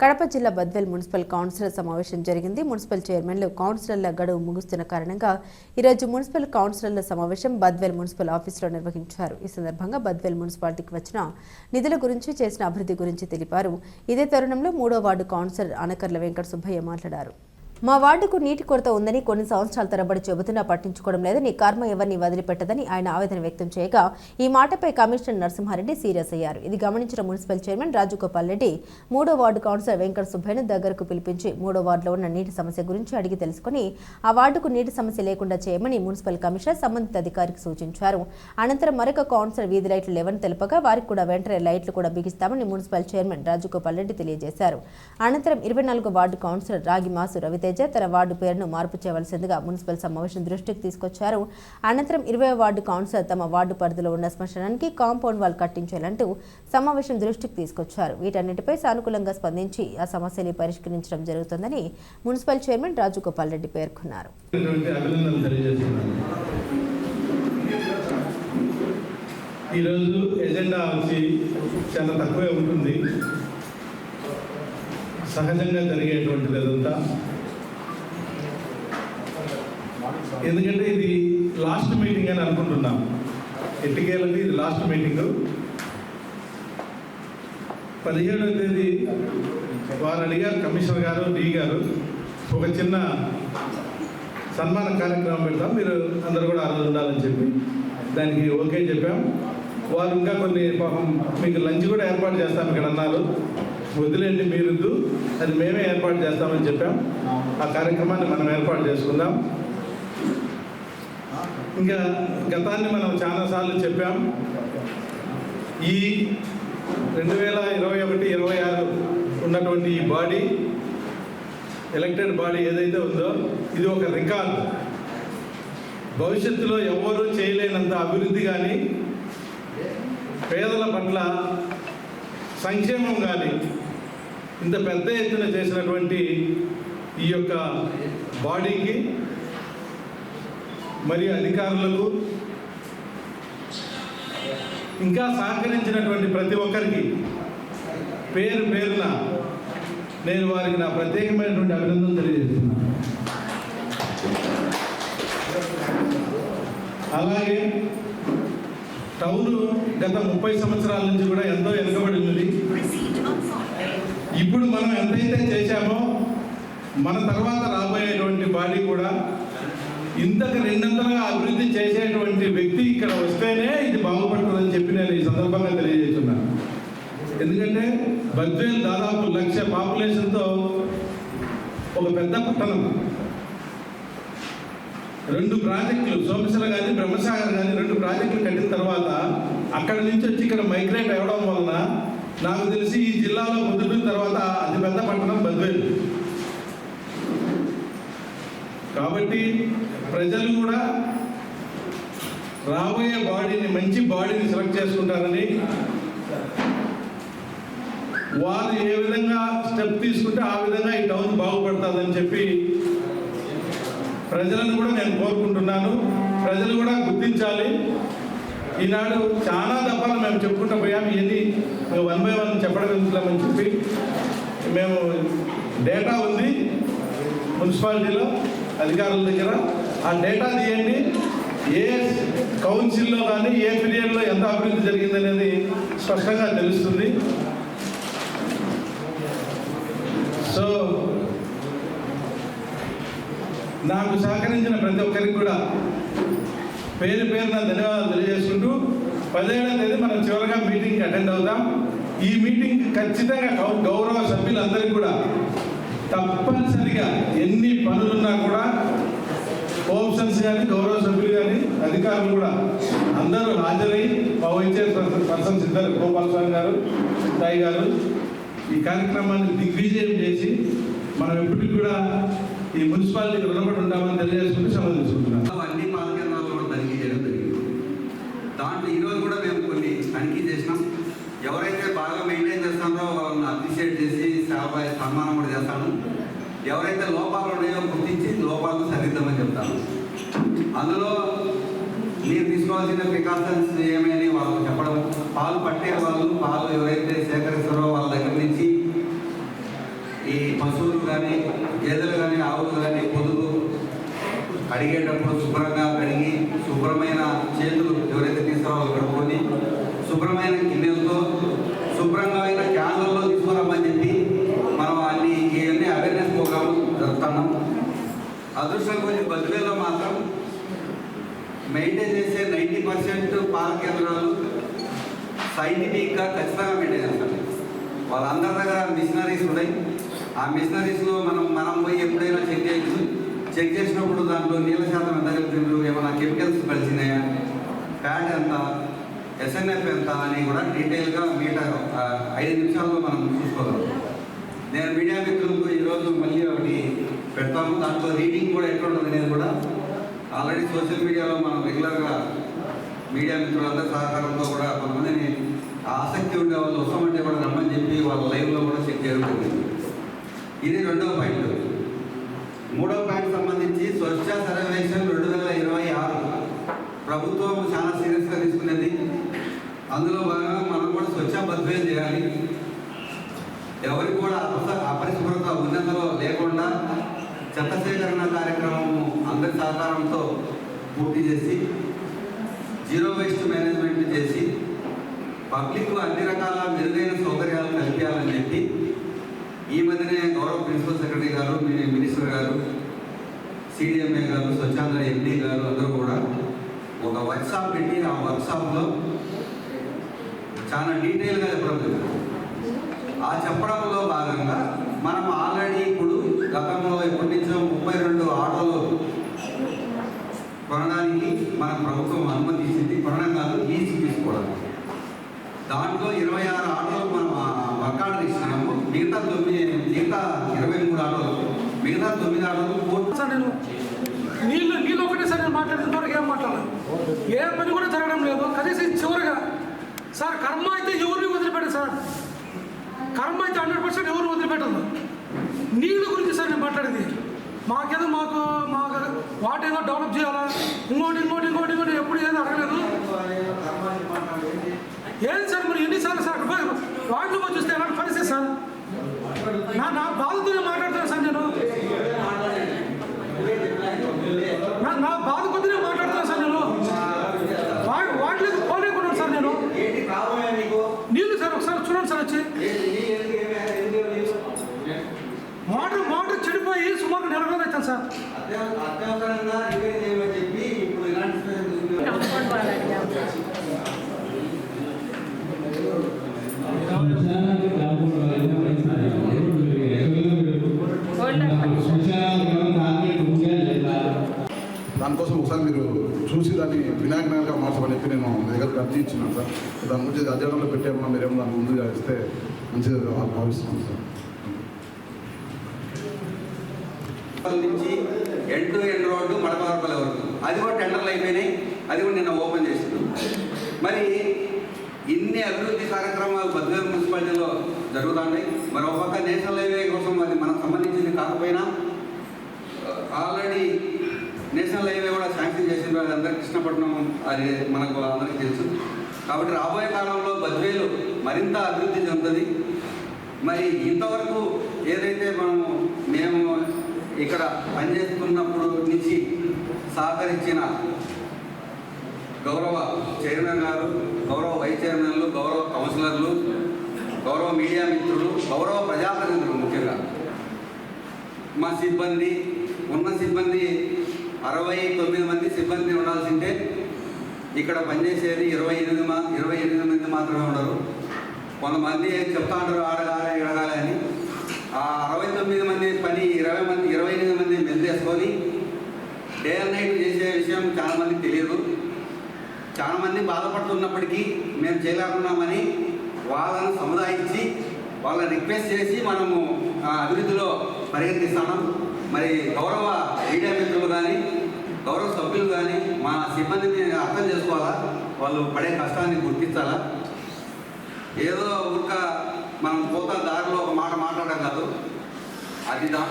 కడప జిల్లా Badvel municipal councillor సమావేశం జరిగింది. మున్సిపల్ చైర్మన్లు కౌన్సిలర్ల గడువు ముగుస్తున్న కారణంగా ఈరోజు మున్సిపల్ కౌన్సిలర్ల సమావేశం బద్వేల్ మున్సిపల్ ఆఫీసులో నిర్వహించారు. ఈ సందర్భంగా బద్వేల్ మున్సిపాలిటీకి వచ్చిన నిధుల గురించి, చేసిన అభివృద్ధి గురించి తెలిపారు. ఇదే తరుణంలో 3వ వార్డు కౌన్సిలర్ అనకర్ల వెంకట సుబ్బయ్య మాట్లాడారు. మా వార్డుకు నీటి కొరత ఉందని కొన్ని సంవత్సరాల తరబడి చెబుతున్నా పట్టించుకోవడం లేదని, కర్మ ఎవరిని వదిలిపెట్టదని ఆయన ఆవేదన వ్యక్తం చేయగా ఈ మాటపై కమిషనర్ నరసింహారెడ్డి సీరియస్ అయ్యారు. ఇది గమనించిన మున్సిపల్ చైర్మన్ రాజగోపాల్ రెడ్డి 3వ వార్డు కౌన్సిలర్ వెంకట సుబ్బయ్యను దగ్గరకు పిలిపించి 3వ వార్డులో ఉన్న నీటి సమస్య గురించి అడిగి తెలుసుకుని ఆ వార్డుకు నీటి సమస్య లేకుండా చేయమని మున్సిపల్ కమిషనర్ సంబంధిత అధికారికి సూచించారు. అనంతరం మరొక కౌన్సిలర్ వీధి లైట్లు లేవని తెలుపగా వారికి కూడా వెంటనే లైట్లు కూడా బిగిస్తామని మున్సిపల్ చైర్మన్ రాజగోపాల్ రెడ్డి తెలియజేశారు. అనంతరం 24వ వార్డు కౌన్సిలర్ రాగిమాసు రవితేజ తన వార్డు పేరును మార్పు చేయవలసిందిగా మున్సిపల్ సమావేశం దృష్టికి తీసుకొచ్చారు. అనంతరం 20వ వార్డు కౌన్సిలర్ తమ వార్డు పరిధిలో ఉన్న శ్మశానానికి కాంపౌండ్ వాల్ కట్టించాలంటూ సమావేశం దృష్టికి తీసుకొచ్చారు. వీటన్నిటిపై సానుకూలంగా స్పందించి ఆ సమస్యని పరిష్కరించడం జరుగుతుందని మున్సిపల్ చైర్మన్ రాజగోపాల్ రెడ్డి పేర్కొన్నారు. ఈరోజు ఎజెండా వచ్చి చాలా తక్కువే ఉంటుంది, సహజంగా జరిగేటువంటిది అదంతా. ఎందుకంటే ఇది లాస్ట్ మీటింగ్ అని అనుకుంటున్నాం. ఎట్టికేళ్ళకి ఇది లాస్ట్ మీటింగు. 17వ తేదీ వారు అడిగారు, కమిషనర్ గారు, డి గారు, ఒక చిన్న సన్మాన కార్యక్రమం పెడతాం, మీరు అందరూ కూడా ఆ రోజు ఉండాలని చెప్పి దానికి ఓకే చెప్పాం. వారు ఇంకా కొన్ని పాపం మీకు లంచ్ కూడా ఏర్పాటు చేస్తాం ఇక్కడ అన్నారు. వదిలేండి, మీరుద్దు, అది మేమే ఏర్పాటు చేస్తామని చెప్పాం. ఆ కార్యక్రమాన్ని మనం ఏర్పాటు చేసుకుందాం. ఇంకా గతాన్ని మనం చాలాసార్లు చెప్పాం. ఈ 2021-26 ఉన్నటువంటి ఈ బాడీ, ఎలక్టెడ్ బాడీ ఏదైతే ఉందో ఇది ఒక రికార్డు. భవిష్యత్తులో ఎవరు చేయలేనంత అభివృద్ధి కానీ, పేదల పట్ల సంక్షేమం కానీ ఇంత పెద్ద ఎత్తున చేసినటువంటి ఈ యొక్క బాడీకి మరియు అధికారులకు, ఇంకా సహకరించినటువంటి ప్రతి ఒక్కరికి పేరు పేరున నేను వారికి నా ప్రత్యేకమైనటువంటి అభినందనలు తెలియజేస్తున్నాను. అలాగే టౌన్ గత 30 సంవత్సరాల నుంచి కూడా ఎంతో వెనుకబడి ఉంది. ఇప్పుడు మనం ఎంతైతే చేశామో మన తర్వాత రాబోయేటువంటి బాడీ కూడా ఇంతకు 200గా అభివృద్ధి చేసేటువంటి వ్యక్తి ఇక్కడ వస్తేనే ఇది బాగుపడుతుందని చెప్పి నేను ఈ సందర్భంగా తెలియజేస్తున్నాను. ఎందుకంటే బద్వేల్ దాదాపు 1,00,000 పాపులేషన్తో ఒక పెద్ద పట్టణం. 2 ప్రాజెక్టులు, సోమశిల కానీ బ్రహ్మసాగర్ కానీ 2 ప్రాజెక్టులు కట్టిన తర్వాత అక్కడ నుంచి వచ్చి ఇక్కడ మైగ్రేట్ అవ్వడం వలన నాకు తెలిసి ఈ జిల్లాలో పొద్దున్న తర్వాత అతిపెద్ద పట్టణం బద్వేల్. కాబట్టి ప్రజలు కూడా రాబోయే బాడీని, మంచి బాడీని సెలెక్ట్ చేసుకుంటారని, వారు ఏ విధంగా స్టెప్ తీసుకుంటే ఆ విధంగా ఈ టౌన్ బాగుపడుతుందని చెప్పి ప్రజలను కూడా నేను కోరుకుంటున్నాను. ప్రజలు కూడా గుర్తించాలి. ఈనాడు చాలా దఫాలు మేము చెప్పుకుంటూ పోయాము. ఇవన్నీ 1 by 1 చెప్పడం వెళ్తున్నామని చెప్పి మేము డేటా ఉంది మున్సిపాలిటీలో అధికారుల దగ్గర. ఆ డేటా తీయండి, ఏ కౌన్సిల్లో కానీ ఏ పీరియడ్లో ఎంత అభివృద్ధి జరిగిందనేది స్పష్టంగా తెలుస్తుంది. సో నాకు సహకరించిన ప్రతి ఒక్కరికి కూడా పేరు పేరున ధన్యవాదాలు తెలియజేసుకుంటూ 17వ తేదీ మనం చివరిగా మీటింగ్కి అటెండ్ అవుతాం. ఈ మీటింగ్ ఖచ్చితంగా గౌరవ సభ్యులందరికీ కూడా తప్పనిసరిగా ఎన్ని పనులున్నా కూడా కోఆప్షన్స్ కానీ, గౌరవ సభ్యులు కానీ, అధికారులు కూడా అందరూ హాజరై మా వైస్ పర్సన్స్ ఇద్దరు, గోపాల్ స్వామి గారు, సాయి గారు, ఈ కార్యక్రమాన్ని దిగ్విజయం చేసి మనం ఎప్పటికీ కూడా ఈ మున్సిపాలిటీకి రుణపడి ఉంటామని తెలియజేసుకుంటూ సెలవు తీసుకుంటున్నాం. అన్ని పాల కేంద్రాల్లో కూడా తనిఖీ చేయడం జరిగింది. దాంట్లో ఈరోజు కూడా మేము కొన్ని తనిఖీ చేసినాం. ఎవరైతే బాగా మెయింటైన్ చేస్తారో వాళ్ళని అప్రిషియేట్ చేసి సన్మానం కూడా చేస్తాను. ఎవరైతే లోపాలు ఉన్నాయో గుర్తించి లోపాలను సరిద్దామని చెప్తాను. అందులో మీరు తీసుకోవాల్సిన ప్రికాషన్స్ ఏమని వాళ్ళకి చెప్పడం, పాలు పట్టే వాళ్ళు, పాలు ఎవరైతే సేకరిస్తారో వాళ్ళ దగ్గర నుంచి ఈ పశువులు కానీ గేదెలు కానీ ఆవులు కానీ పొదుగు అడిగేటప్పుడు శుభ్రంగా కడిగి శుభ్రమైన చేతులు ఎవరైతే తీసుకురావో కడుక్కొని శుభ్రమైన గిన్నెలతో శుభ్రంగా అయిన క్యాన్లలో తీసుకురామని చెప్పి మనం ఇవన్నీ అవేర్నెస్ ప్రోగ్రామ్ జరుపుతున్నాం. అదృష్టం కొంచెం బదిలీలో మాత్రం మెయింటైన్ చేసే 90% పాల కేంద్రాలు సైంటిఫిక్గా ఖచ్చితంగా మెయింటైన్ చేస్తారు. వాళ్ళందరి దగ్గర మిషనరీస్ ఉన్నాయి. ఆ మిషనరీస్లో మనం పోయి ఎప్పుడైనా చెక్ చేయొచ్చు. చెక్ చేసినప్పుడు దాంట్లో నీళ్ళ శాతం ఎంత కలిపిండ్రు, ఏమైనా కెమికల్స్ కలిసినాయా, ఫ్యాట్ ఎంత, SNF ఎంత అని కూడా డీటెయిల్గా 5 నిమిషాల్లో మనం చూసుకోగలం. నేను మీడియా మిత్రులకు ఈరోజు మళ్ళీ ఒకటి పెడతాను. దాంట్లో రీడింగ్ కూడా ఎట్లా ఉంటుంది అనేది కూడా ఆల్రెడీ సోషల్ మీడియాలో మనం రెగ్యులర్గా మీడియా మిత్రులందరి సహకారంతో కూడా కొంతమందిని ఆసక్తి ఉండే వాళ్ళు వస్తామంటే కూడా రమ్మని చెప్పి వాళ్ళ లైవ్లో కూడా చెక్ జరుగుతుంది. ఇది 2వ పాయింట్. 3వ పాయింట్ సంబంధించి స్వచ్ఛ సర్వేక్షణ 2026 ప్రభుత్వం చాలా సీరియస్గా తీసుకునేది. అందులో భాగంగా మనం కూడా స్వచ్ఛ బద్వేలు చేయాలి. ఎవరికి కూడా అపరిశుభ్రత ఉన్నతలో లేకుండా చెత్త సేకరణ కార్యక్రమం అందరి సహకారంతో పూర్తి చేసి జీరో వేస్ట్ మేనేజ్మెంట్ చేసి పబ్లిక్ అన్ని రకాల మెరుగైన సౌకర్యాలు కల్పించాలని చెప్పి ఈ మధ్యనే గౌరవ ప్రిన్సిపల్ సెక్రటరీ గారు, మినిస్టర్ గారు, CDMA గారు, స్వచ్ఛాంధ్ర MD గారు అందరూ కూడా ఒక వర్క్షాప్ పెట్టి ఆ వర్క్షాప్లో చాలా డీటెయిల్గా చెప్పడం జరిగింది. ఆ చెప్పడంలో భాగంగా మనం ఆల్రెడీ ఇప్పుడు గతంలో ఎప్పటి నుంచో 32 ఆటోలు కొనడానికి మన ప్రభుత్వం అనుమతి ఇచ్చింది. కొనడం కాదు, లీజ్ తీసుకోవడం. దాంట్లో 26 ఆటోలు మనం వర్క్ ఆర్డర్ ఇచ్చినాము. మిగతా 23 ఆటోలు, మిగతా 9 ఆటోలు సార్ నేను నీళ్ళు ఒకటే సార్ నేను మాట్లాడుతున్నారు. ఏం మాట్లాడాలి, ఏ పని కూడా జరగడం లేదు. కనీసం చివరిగా సార్ కర్మ అయితే ఎవరిని వదిలిపెట్టదు సార్. కర్మ అయితే 100% ఎవరు వదిలిపెట్టదు. నీళ్ళ గురించి సార్ నేను మాట్లాడేది. మాకు వాటి ఏదో డెవలప్ చేయాలా, ఇంకోటి ఎప్పుడు ఏదో అడగలేదు. ఏం సార్ మరి ఎన్నిసార్లు సార్ వాటిలో చూస్తే ఎలాంటి పరిస్థితి సార్? నా బాధతోనే మాట్లాడుతాను సార్. నేను నా బాధ కొద్దినే మాట్లాడుతాను సార్. నేను వాటిలో పోలేకున్నాను సార్. నేను నీళ్ళు సార్ ఒకసారి చూడండి సార్. వచ్చి మోటార్ చెడిపోయి సుమారు 4 రోజులు అవుతాను సార్. దానికోసం ఒకసారి మీరు చూసి దాన్ని వినాయకనగర్గా మార్చమని చెప్పి నేను మీ దగ్గర అర్జీ ఇచ్చినాను సార్. దాని గురించి అధ్యయనంలో పెట్టేమన్నా మీరేమో దాని ముందుగా ఇస్తే మంచిగా భావిస్తున్నాను సార్. నుంచి ఎండ్ టు ఎండ్ రోడ్డు మడపారపల్లి వరకు అది కూడా టెండర్లు అయిపోయినాయి. అది కూడా నిన్న ఓపెన్ చేస్తున్నాం. మరి ఇన్ని అభివృద్ధి కార్యక్రమాలు బద్వేలు మున్సిపాలిటీలో జరుగుతున్నాయి. మరి ఒక పక్క నేషనల్ హైవే కోసం అది మనకు సంబంధించింది కాకపోయినా ఆల్రెడీ నేషనల్ హైవే కూడా శాంక్షన్ చేసిన వాళ్ళు అందరికీ కృష్ణపట్నం అది మనకు అందరికీ తెలుసు. కాబట్టి రాబోయే కాలంలో బద్వేలు మరింత అభివృద్ధి చెందుతుంది. మరి ఇంతవరకు ఏదైతే మేము ఇక్కడ పనిచేస్తున్నప్పుడు నుంచి సహకరించిన గౌరవ చైర్మన్ గారు, గౌరవ వైస్ చైర్మన్లు, గౌరవ కౌన్సిలర్లు, గౌరవ మీడియా మిత్రులు, గౌరవ ప్రజాప్రతినిధులు, ముఖ్యంగా మా సిబ్బంది 69 మంది సిబ్బంది ఉండాల్సిందే. ఇక్కడ పనిచేసేది 28 మంది మాత్రమే ఉండరు. కొంతమంది చెప్తా ఉంటారు ఆడగాలి ఎడగాలి అని. ఆ 69 మంది పని 28 మంది మెల్లేసుకొని డే అండ్ నైట్ చేసే విషయం చాలామందికి తెలియదు. చాలామంది బాధపడుతున్నప్పటికీ మేము చేయలేకున్నామని వాళ్ళను సముదాయించి వాళ్ళని రిక్వెస్ట్ చేసి మనము అభివృద్ధిలో పరిగెత్తిస్తాము. మరి గౌరవ మీడియా మిత్రులు కానీ గౌరవ సభ్యులు కానీ మా సిబ్బందిని అర్థం చేసుకోవాలా, వాళ్ళు పడే కష్టాన్ని గుర్తించాలా. ఏదో ఊరిక మనం పోతా దారిలో ఒక మాట మాట్లాడడం కాదు, అది దాంట్లో